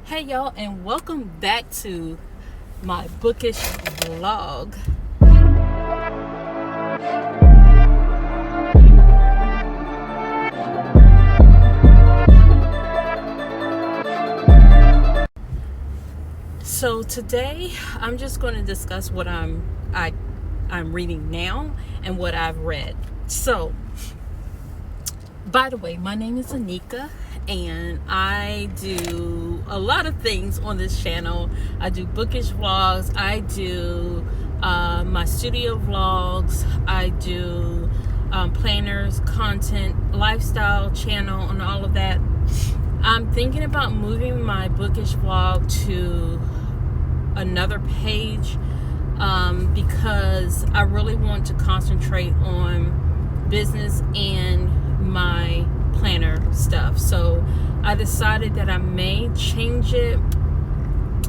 Hey y'all, and welcome back to my bookish vlog. So today I'm just going to discuss what I'm reading now and what I've read. So, by the way, my name is Anika, and I do a lot of things on this channel. I do bookish vlogs, I do my studio vlogs, I do planners, content, lifestyle channel, and all of that. I'm thinking about moving my bookish vlog to another page because I really want to concentrate on business and my planner stuff. So I decided that I may change it,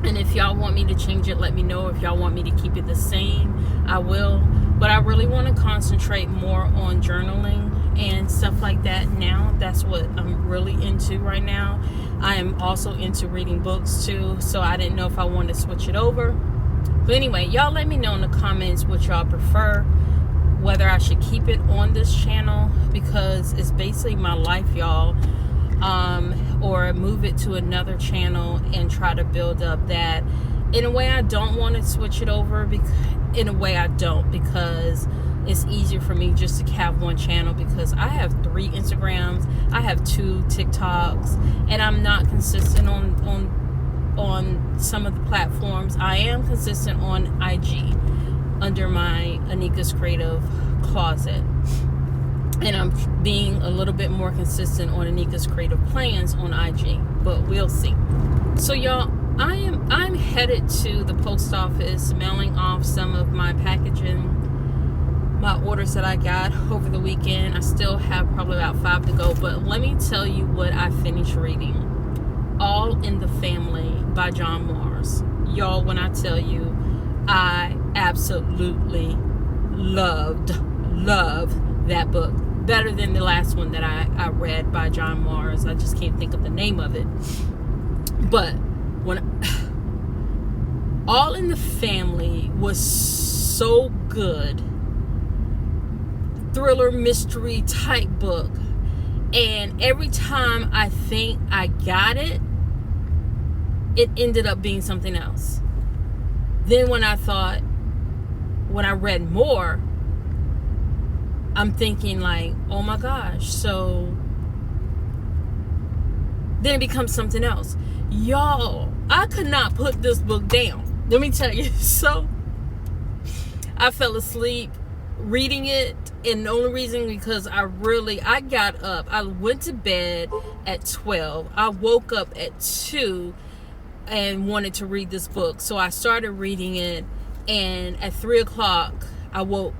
and if y'all want me to change it, let me know. If y'all want me to keep it the same, I will. But I really want to concentrate more on journaling and stuff like that now. That's what I'm really into right now. I am also into reading books too, so I didn't know if I wanted to switch it over. But anyway, y'all let me know in the comments what y'all prefer, whether I should keep it on this channel because it's basically my life, y'all, or move it to another channel and try to build up that. In a way, I don't want to switch it over. In a way, I don't, because it's easier for me just to have one channel, because I have 3 Instagrams, I have 2 TikToks, and I'm not consistent on some of the platforms. I am consistent on IG under my Anika's Creative Closet, and I'm being a little bit more consistent on Anika's Creative Plans on IG, but we'll see. So y'all, I'm headed to the post office, mailing off some of my packaging, my orders that I got over the weekend. I still have probably about 5 to go, but let me tell you what I finished reading. All in the Family by John Mars. Y'all, when I tell you, I absolutely loved that book. Better than the last one that I read by John Mars. I just can't think of the name of it. But All in the Family was so good. Thriller mystery type book. And every time I think I got it, it ended up being something else. Then when I read more, I'm thinking like, oh my gosh, so then it becomes something else. Y'all, I could not put this book down. Let me tell you. So I fell asleep reading it, and the only reason because I got up. I went to bed at 12. I woke up at 2 and wanted to read this book. So I started reading it, and at 3 o'clock I woke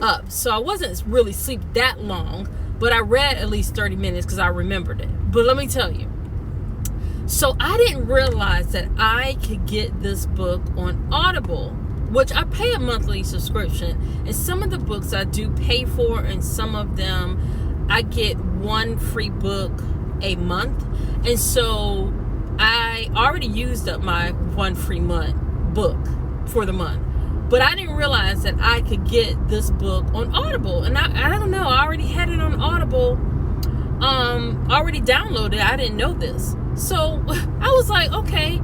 up. So I wasn't really asleep that long, but I read at least 30 minutes because I remembered it. But let me tell you, so I didn't realize that I could get this book on Audible, which I pay a monthly subscription, and some of the books I do pay for, and some of them I get 1 free book a month. And so I already used up my 1 free book for the month, but I didn't realize that I could get this book on Audible. And I don't know, I already had it on Audible, already downloaded. I didn't know this. So I was like, okay.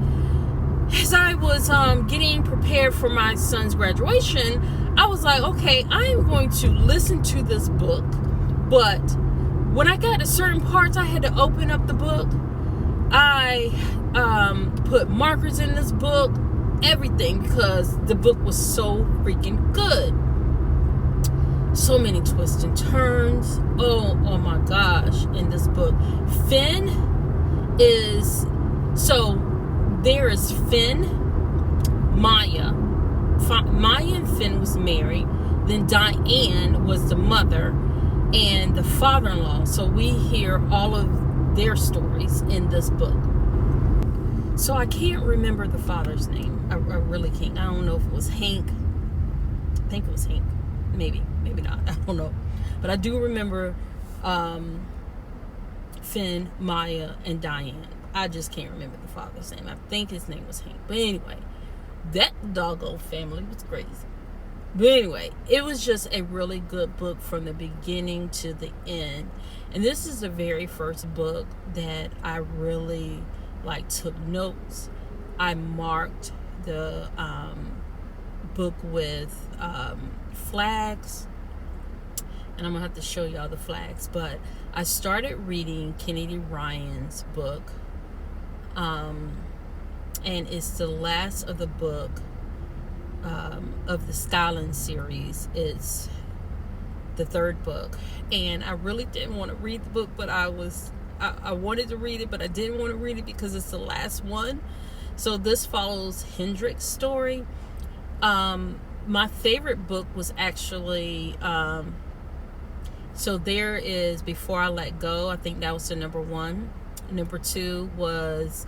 As I was getting prepared for my son's graduation, I was like, okay, I am going to listen to this book. But when I got to certain parts, I had to open up the book. I put markers in this book, everything, because the book was so freaking good. So many twists and turns. Oh my gosh, in this book. Finn is... So... there is Finn, Maya. Maya and Finn was married. Then Diane was the mother and the father-in-law. So we hear all of their stories in this book. So I can't remember the father's name. I really can't. I don't know if it was Hank. I think it was Hank. Maybe not. I don't know. But I do remember Finn, Maya, and Diane. I just can't remember the father's name. I think his name was Hank. But anyway, that doggone family was crazy. But anyway, it was just a really good book from the beginning to the end. And this is the very first book that I really took notes. I marked the book with flags, and I'm gonna have to show y'all the flags. But I started reading Kennedy Ryan's book, and it's the last of the book of the Skyland series. It's the third book, and I really didn't want to read the book, but I wanted to read it, but I didn't want to read it because it's the last one. So this follows Hendrik's story. My favorite book was actually so there is Before I Let Go. I think that was the number one. Number two was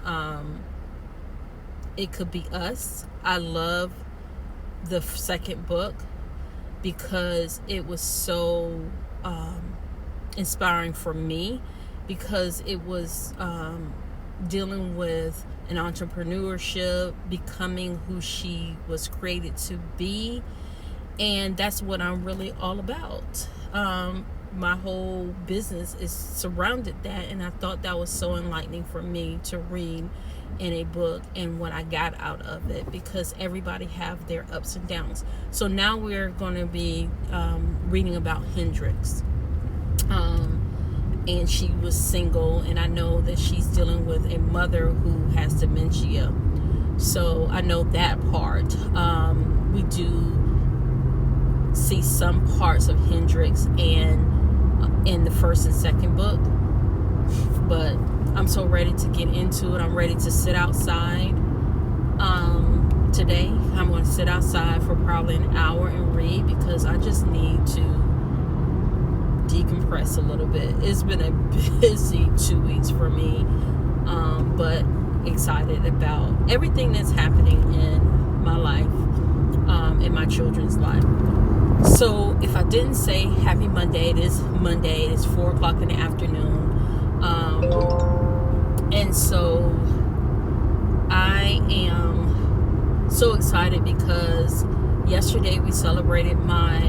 It Could Be Us. I love the second book because it was so inspiring for me, because it was dealing with an entrepreneurship, becoming who she was created to be. And that's what I'm really all about. My whole business is surrounded that, and I thought that was so enlightening for me to read in a book and what I got out of it, because everybody have their ups and downs. So now we're going to be reading about Hendrix. And she was single, and I know that she's dealing with a mother who has dementia. So I know that part. We do see some parts of Hendrix and in the first and second book, but I'm so ready to get into it. I'm ready to sit outside. Today I'm going to sit outside for probably an hour and read, because I just need to decompress a little bit. It's been a busy 2 weeks for me, but excited about everything that's happening in my life, in my children's life. So if I didn't say happy Monday, it is Monday. It's 4 o'clock in the afternoon. And so I am so excited because yesterday we celebrated my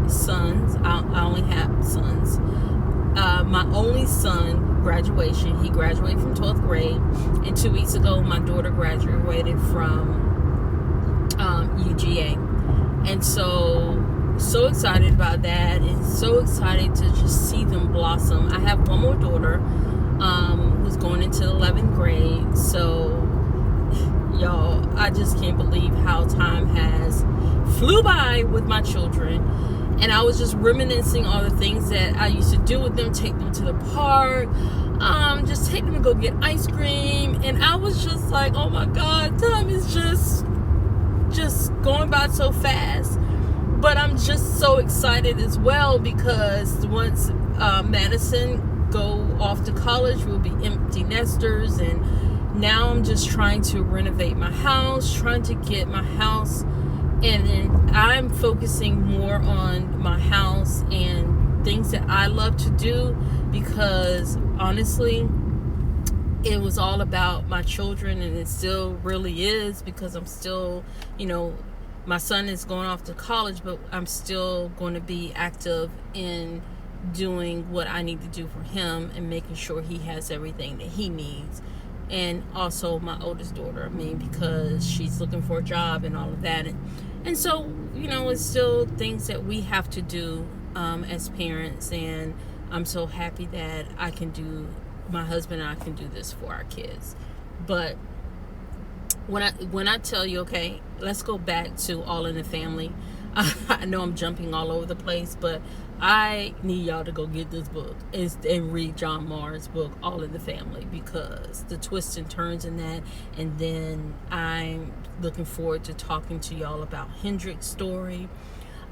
sons. I only have sons. My only son graduation. He graduated from 12th grade. And 2 weeks ago, my daughter graduated from UGA. And so excited about that, and so excited to just see them blossom. I have one more daughter who's going into the 11th grade. So, y'all, I just can't believe how time has flew by with my children. And I was just reminiscing all the things that I used to do with them, take them to the park, just take them to go get ice cream. And I was just like, oh my God, time is just going by so fast. But I'm just so excited as well, because once Madison go off to college, we'll be empty nesters. And now I'm just trying to renovate my house, trying to get my house, and then I'm focusing more on my house and things that I love to do, because honestly, it was all about my children, and it still really is, because I'm still, my son is going off to college, but I'm still going to be active in doing what I need to do for him and making sure he has everything that he needs. And also my oldest daughter, because she's looking for a job and all of that. And so, it's still things that we have to do as parents. And I'm so happy that my husband and I can do this for our kids. But when I tell you, okay, let's go back to All in the Family. I know I'm jumping all over the place, but I need y'all to go get this book and read John Marr's book, All in the Family, because the twists and turns in that. And then I'm looking forward to talking to y'all about Hendrik's story.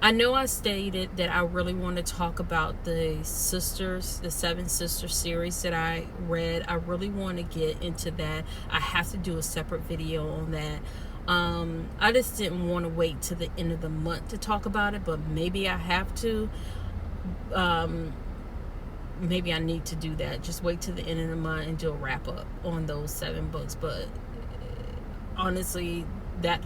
I know I stated that I really want to talk about the Seven Sisters series that I read. I really want to get into that. I have to do a separate video on that. I just didn't want to wait to the end of the month to talk about it, but maybe I have to. maybe I need to do that. Just wait till the end of the month and do a wrap up on those 7 books. But honestly, that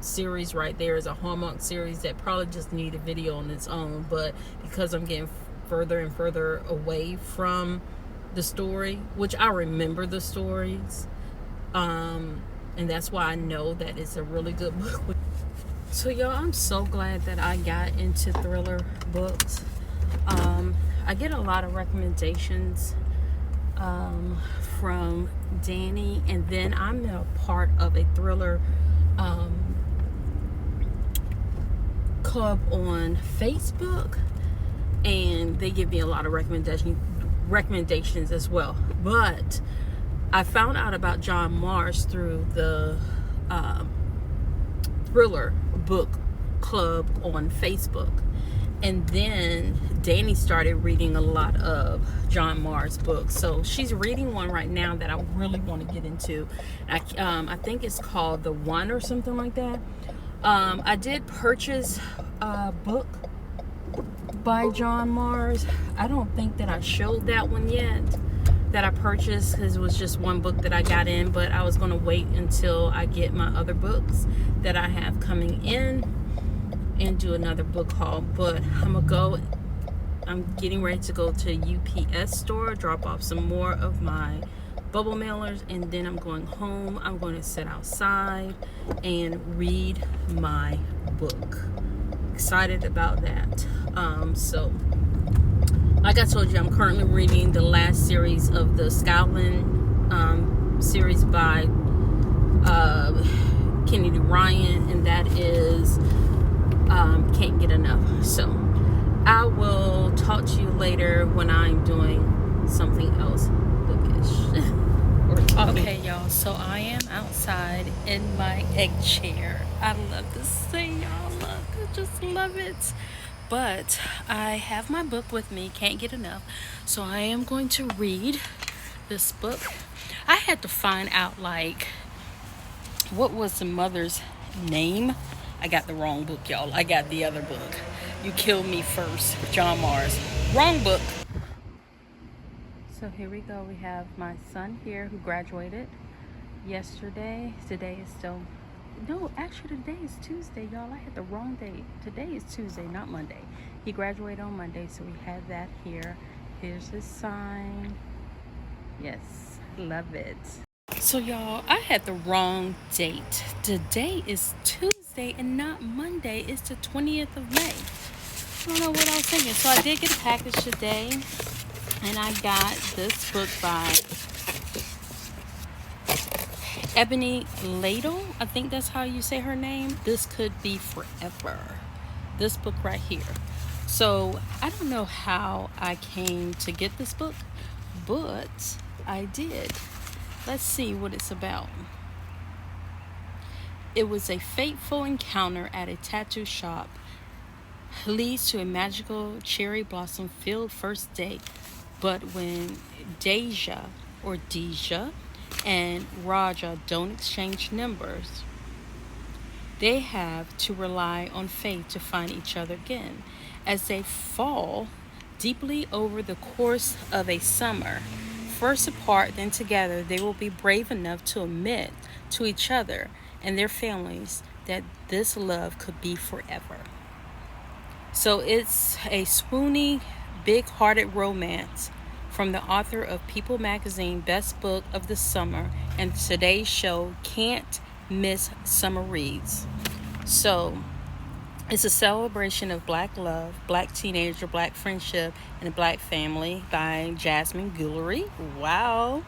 series right there is a Hallmark series that probably just need a video on its own. But because I'm getting further and further away from the story, which I remember the stories, and that's why I know that it's a really good book. So y'all, I'm so glad that I got into thriller books. I get a lot of recommendations from Danny, and then I'm a part of a thriller club on Facebook, and they give me a lot of recommendations as well. But I found out about John Mars through the thriller book club on Facebook, and then Danny started reading a lot of John Mars books. So she's reading one right now that I really want to get into. I think it's called The One or something like that. I did purchase a book by John Mars. I don't think that I showed that one yet, that I purchased, because it was just one book that I got in, but I was going to wait until I get my other books that I have coming in and do another book haul. But I'm getting ready to go to UPS store, drop off some more of my bubble mailers, and then I'm going home. I'm going to sit outside and read my book. Excited about that. So like I told you, I'm currently reading the last series of the Skyland series by Kennedy Ryan, and that is Can't Get Enough. So I will talk to you later when I'm doing something else bookish. Okay, y'all, so I am outside in my egg chair. I love this thing, y'all. I just love it. But I have my book with me, Can't Get Enough. So I am going to read this book. I had to find out, like, what was the mother's name. I got the wrong book, y'all. I got the other book. You Killed Me First, John Mars. Wrong book. So here we go. We have my son here who graduated yesterday. Today is still... No, actually today is Tuesday, y'all. I had the wrong date. Today is Tuesday, not Monday. He graduated on Monday, so we had that here. Here's his sign. Yes, love it. So y'all, I had the wrong date. Today is Tuesday and not Monday. It's the 20th of May. I don't know what I was thinking. So I did get a package today, and I got this book by Ebony Ladle. I think that's how you say her name. This Could Be Forever. This book right here. So I don't know how I came to get this book, but I did. Let's see what it's about. It was a fateful encounter at a tattoo shop leads to a magical cherry blossom filled first date. But when Deja and Raja don't exchange numbers, they have to rely on faith to find each other again. As they fall deeply over the course of a summer, first apart, then together, they will be brave enough to admit to each other and their families that this love could be forever. So it's a swoony, big-hearted romance from the author of People Magazine Best Book of the Summer and today's show Can't Miss Summer Reads. So it's a celebration of Black love, Black teenager, Black friendship, and a Black family by Jasmine Guillory. Wow.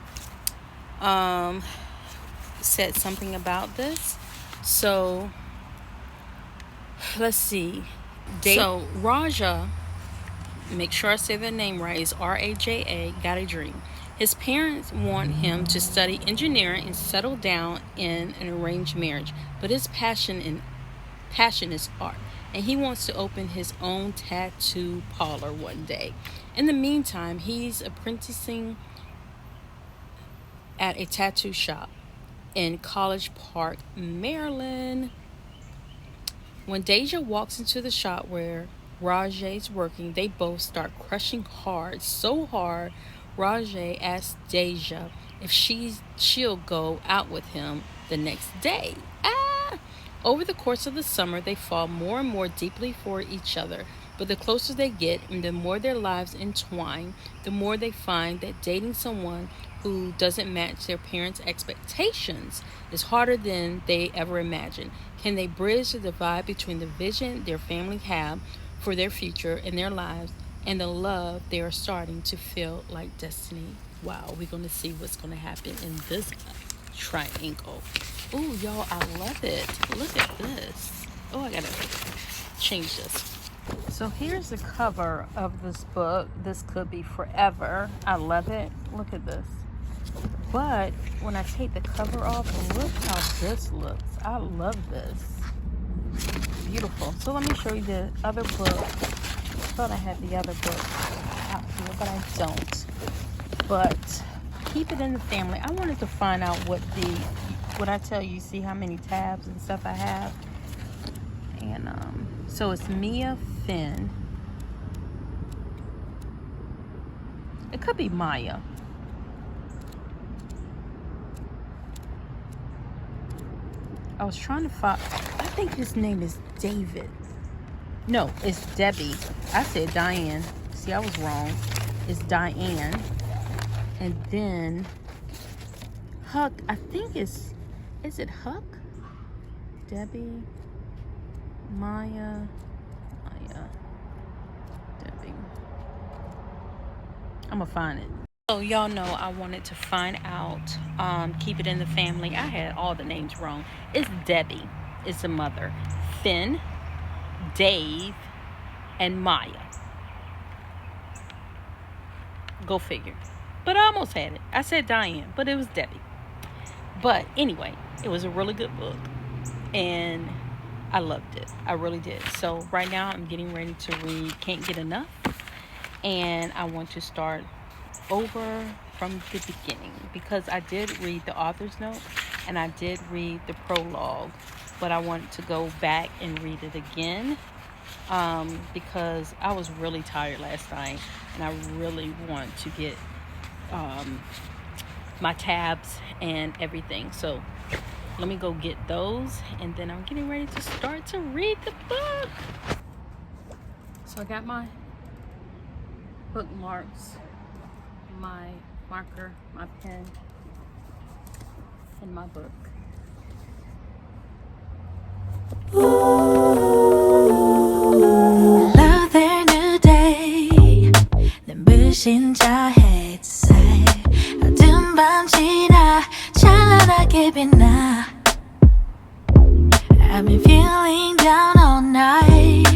Said something about this. So let's see. So Raja, make sure I say the name right, is Raja, got a dream. His parents want him to study engineering and settle down in an arranged marriage, but his passion is art, and he wants to open his own tattoo parlor one day. In the meantime, he's apprenticing at a tattoo shop in College Park, Maryland. When Deja walks into the shop where Rajay's working, they both start crushing hard, so hard. Rajay asks Deja if she'll go out with him the next day. Over the course of the summer, they fall more and more deeply for each other. But the closer they get and the more their lives entwine, the more they find that dating someone who doesn't match their parents' expectations is harder than they ever imagined. Can they bridge the divide between the vision their family have for their future and their lives and the love they are starting to feel like destiny? Wow, we're going to see what's going to happen in this triangle. Ooh, y'all, I love it. Look at this. Oh, I got to change this. So here's the cover of this book. This could be forever. I love it. Look at this. But when I take the cover off, look how this looks. I love this. Beautiful. So let me show you the other book. I thought I had the other book out here, but I don't. But keep it in the family. I wanted to find out what I tell you, see how many tabs and stuff I have. And so it's Mia, Finn. It could be Maya. I was trying to find, I think his name is David. No, it's Debbie. I said Diane. See, I was wrong. It's Diane. And then Huck, I think is it Huck? Debbie, Maya, Debbie. I'm gonna find it. So y'all know I wanted to find out, keep it in the family. I had all the names wrong. It's Debbie, it's the mother. Finn, Dave, and Maya. Go figure. But I almost had it. I said Diane, but it was Debbie. But anyway, it was a really good book. And I loved it. I really did. So right now I'm getting ready to read Can't Get Enough. And I want to start over from the beginning. Because I did read the author's note. And I did read the prologue. But I want to go back and read it again. Because I was really tired last night. And I really want to get my tabs and everything. So let me go get those, and then I'm getting ready to start to read the book. So I got my bookmarks, my marker, my pen, and my book. Love their new day. 눈부신 저 햇살 어두운 밤 지나 찬란하게 빛나. I've been feeling down all night.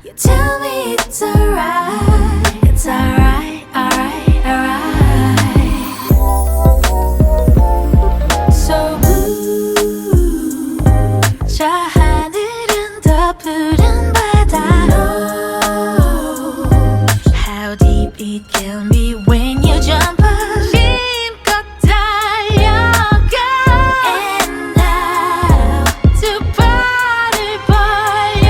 You tell me it's alright. It's alright, alright, alright. So blue. 저 하늘은 더 푸른 바다로. How deep it can be when you jump up. 힘껏 달려가. And now 두 발을 벌려.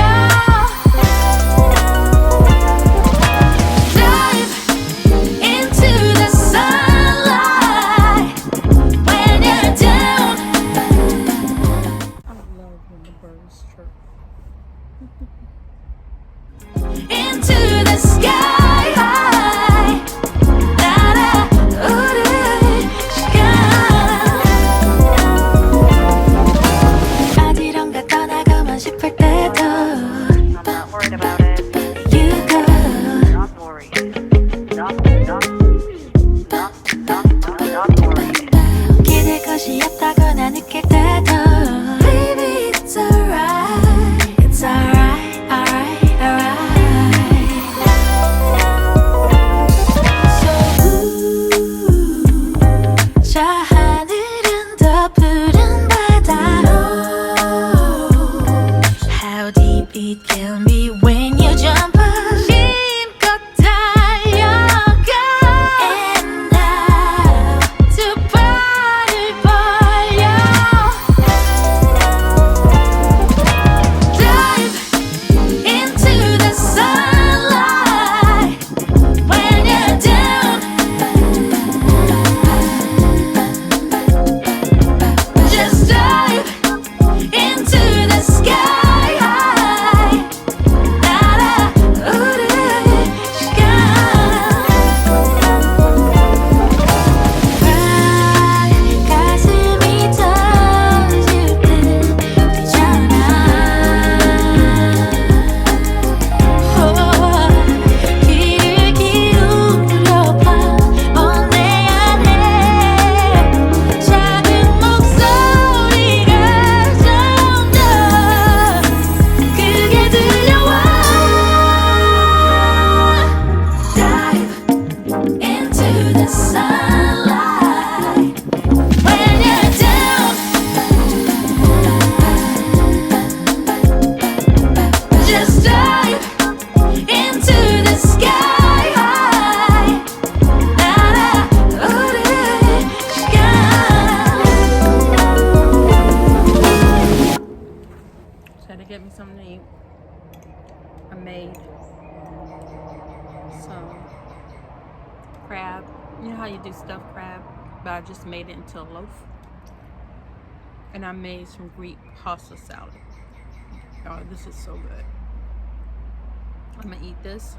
me something to eat. I made some crab. You know how you do stuffed crab? But I just made it into a loaf. And I made some Greek pasta salad. Oh, this is so good. I'm gonna eat this.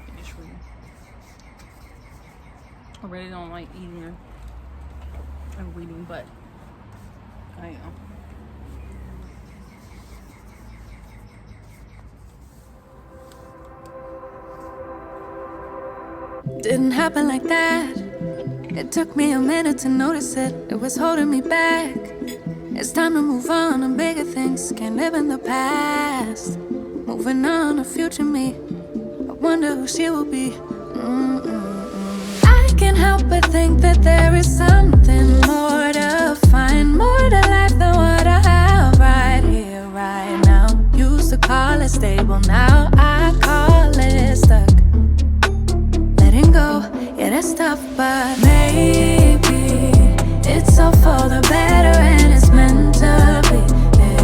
Finish reading. I really don't like eating and reading, but I am. Didn't happen like that. It took me a minute to notice it. It was holding me back. It's time to move on to bigger things. Can't live in the past. Moving on to future me. I wonder who she will be. I can't help but think that there is something more to find, more to life than what I have right here, right now. Used to call it stable, now I call it stuck. Letting go, yeah, that's tough, but maybe it's all for the better and it's meant to be.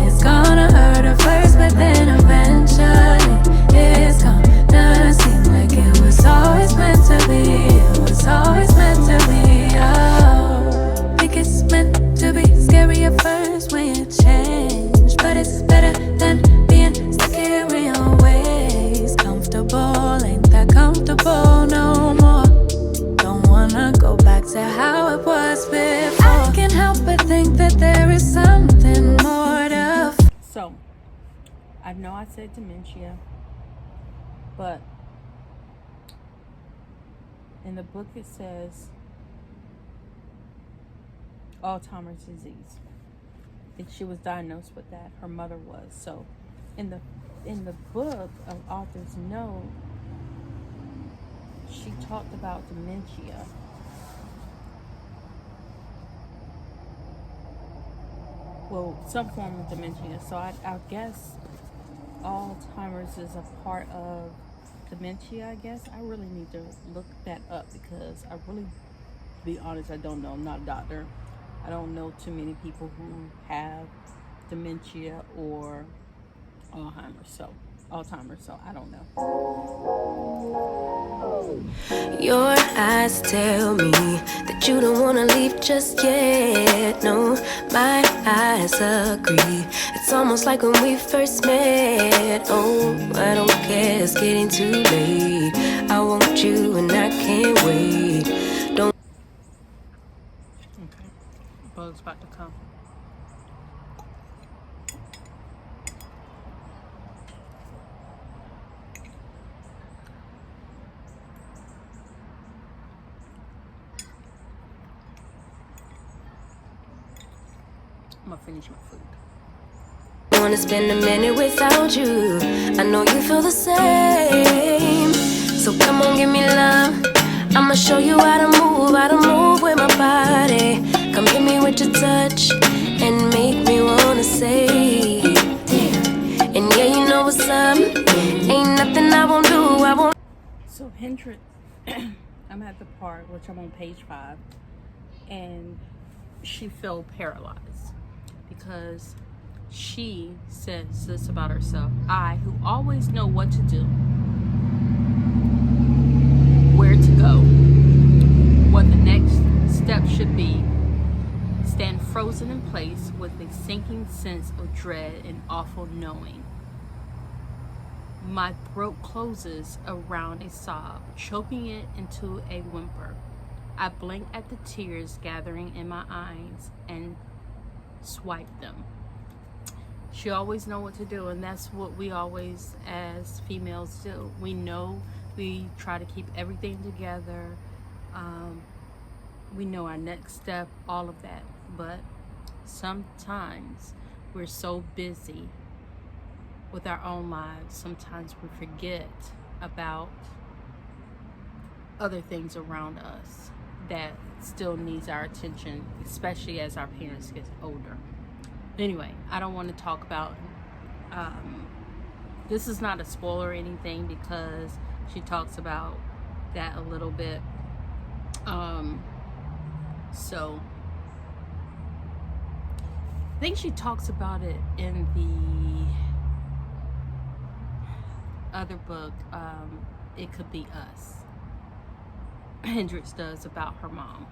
It's gonna hurt at first, but then eventually it's gonna seem like it was always meant to be. It was always meant to be. Oh, think it's meant to be. Scary at first when you change, but it's better than being stuck here in your ways. Comfortable, ain't that comfortable no more. Don't wanna go back to how it was before. I can't help but think that there is something more to. So, I know I said dementia, but in the book it says Alzheimer's disease. She was diagnosed with that. Her mother was. So, in the book of Author's Note, she talked about dementia. Well, some form of dementia. So I guess Alzheimer's is a part of dementia, I guess. I really need to look that up because I really, to be honest, I don't know. I'm not a doctor. I don't know too many people who have dementia or Alzheimer's, so I don't know. Your eyes tell me that you don't wanna leave just yet. No, my eyes agree. It's almost like when we first met. Oh, I don't care, it's getting too late. I want you and I can't wait. Don't. Okay, bug's about to come. I'm gonna finish my food. I wanna spend a minute without you. I know you feel the same. So come on, give me love. I'ma show you how to move with my body. Come hit me with your touch and make me wanna say, damn. And yeah, you know what's up. Ain't nothing I won't do. I won't. So Hendrik, I'm at the part which I'm on page 5, and she felt paralyzed because she says this about herself: I, who always know what to do, where to go, what the next step should be, stand frozen in place with a sinking sense of dread and awful knowing. My throat closes around a sob, choking it into a whimper. I blink at the tears gathering in my eyes and swipe them. She always know what to do, and that's what we always as females do. We know, we try to keep everything together. We know our next step, all of that. But sometimes we're so busy with our own lives, sometimes we forget about other things around us that still needs our attention, especially as our parents get older. Anyway, I don't want to talk about this is not a spoiler or anything because she talks about that a little bit. So I think she talks about it in the other book, It Could Be Us. Hendrix does about her mom.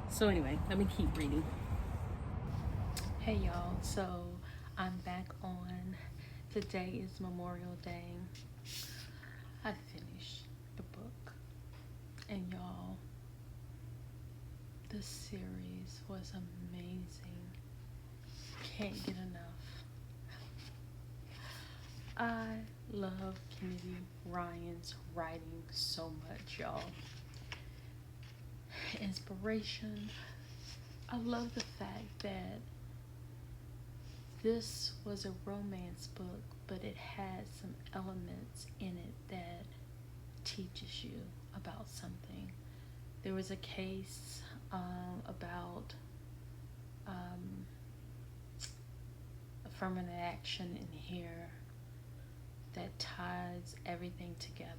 So anyway, let me keep reading. Hey y'all, so I'm back on. Today is Memorial Day. I finished the book. And y'all, this series was amazing. Can't get enough. I love Kennedy Ryan's writing so much, y'all. Inspiration. I love the fact that this was a romance book, but it had some elements in it that teaches you about something. There was a case about affirmative action in here that ties everything together.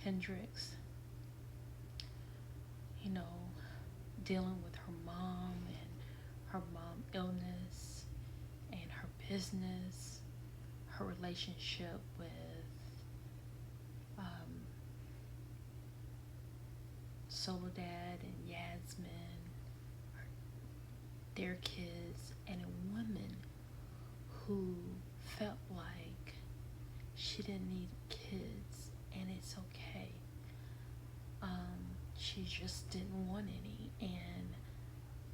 Hendrix, you know, dealing with her mom and her mom illness and her business, her relationship with Soledad and Yasmin, their kids, and a woman who felt like she didn't need kids and it's okay. She just didn't want any, and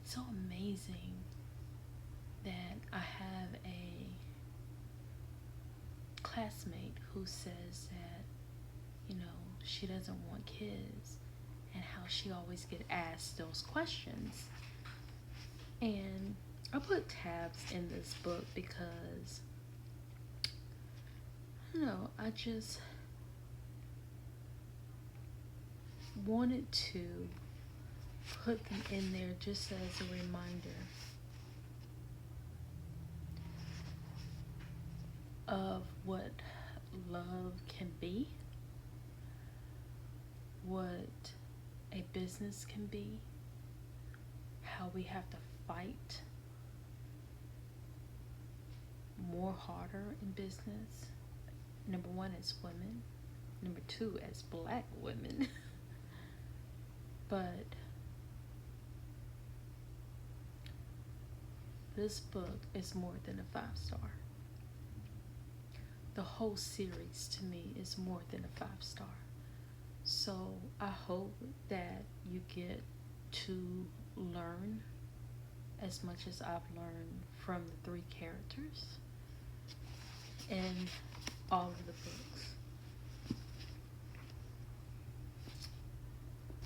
it's so amazing that I have a classmate who says that, you know, she doesn't want kids and how she always get asked those questions. And I put tabs in this book because, you know, I just wanted to put them in there just as a reminder of what love can be, what a business can be, how we have to fight more harder in business. Number one, as women. Number two, as Black women. But this book is more than a 5-star. The whole series to me is more than a 5-star. So I hope that you get to learn as much as I've learned from the 3 characters in all of the books.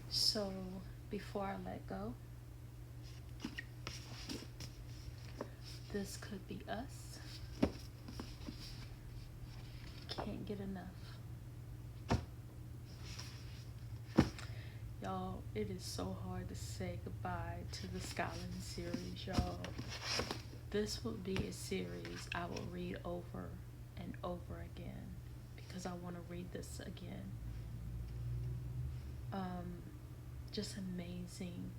So before I let go, This Could Be Us. Can't get enough. Y'all, it is so hard to say goodbye to the Skyland series, y'all. This will be a series I will read over and over again because I want to read this again. Just amazing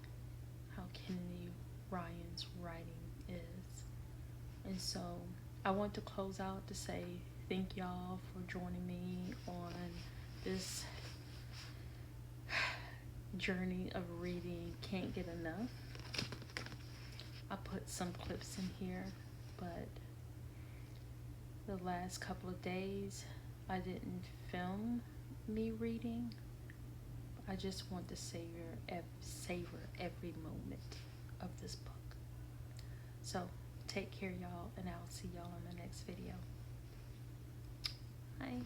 how Kennedy Ryan's writing is. And so I want to close out to say thank y'all for joining me on this journey of reading Can't Get Enough. I put some clips in here, but the last couple of days I didn't film me reading. I just want to savor every moment of this book. So take care, y'all, and I'll see y'all in the next video. Bye.